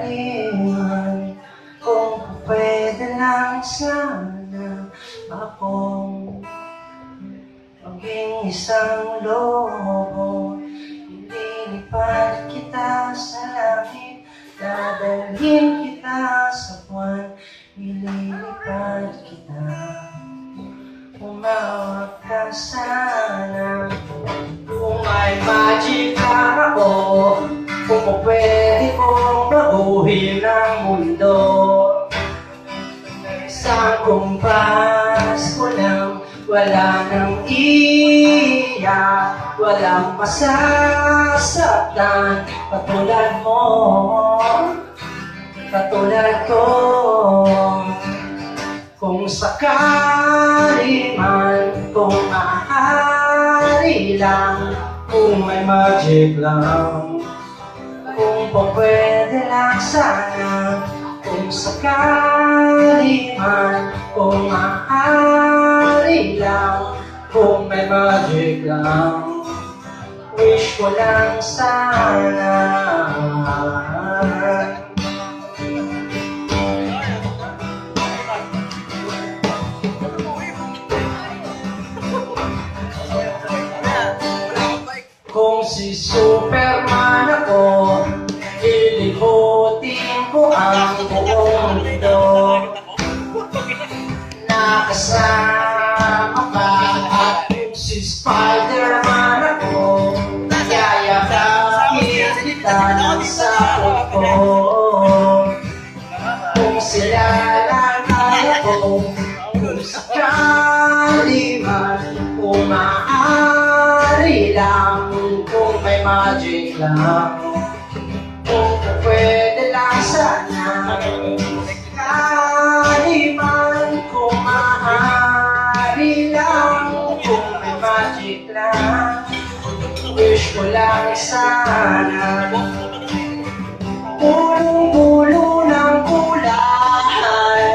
sakaliman, kung pwede lang sana akong maging isang lobo. Ililipad kita sa langit, dadalhin kita sa buwan. Ililipad kita, umawag ka sana. Kung may magic lang ako, kung pwede kong baguhin ang mundo, isang kumpas ko lang, wala nang iiyak, walang masasaktan, katulad mo, katulad ko. Kung sakali man, kung maaari lang, kung may magic lang, kung pwede lang sana, kung sakali man, kung maaari lang, kung may magic lang, wish ko lang sana. Kung si Superman ako, lilibutin ko ang buong mundo. Nakasama ka. At kung si Spiderman ako, yayakapin kita ng sakot ko. Kung sila lang ako, kung sakali man, kung maaari lang, kung may magic lang, kung pwede lang sana, sakali man, kung maaari lang, kung may magic lang, wish ko lang sana. Pulong-pulo ng kulay,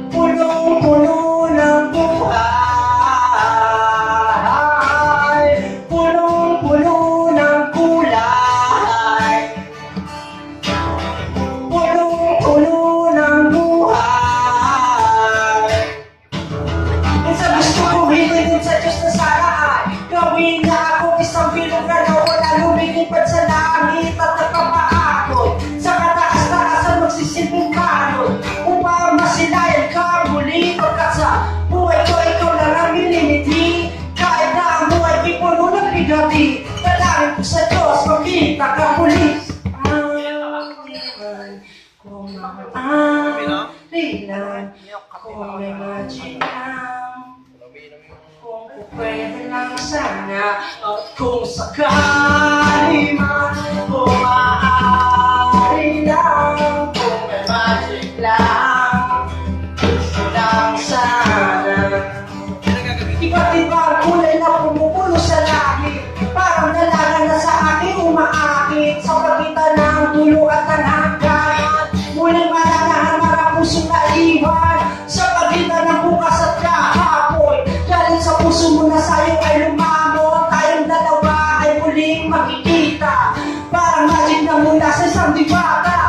pulong-pulo ng buhay, pulong-pulo ng kulay, pulong-pulo ng buhay. Minsan gusto kong hilingin sa Diyos na sana ay gawin na ako isang bilog na wala lumilipad sa langit at nakapaakot sa kataas-taasan magsisilbing kanod upang masilayan ka muli pagkat sa buhay ko ikaw lang ang milimiti. Kahit na ang buhay di puno ng bigati, dalangin ko sa Diyos makita ka muli. Kung maaari lang, kung may magic lang, kung pwede lang sana, at kung sakali man, kung maaari lang, kung may magic lang, gusto lang sana. Iba't iba ang kulay na pumupulo sa langit, parang dalaga na sa akin umaakit, sa pagitan ng dulo at ng hanggan. Muling malalahan mga pusong naiwan, sa pagitan ng bukas at kahapon. Galing sa puso mo na sa'yo ay lumamon, tayong dalawa ay muling makikita, parang magic na mula sa isang diwata.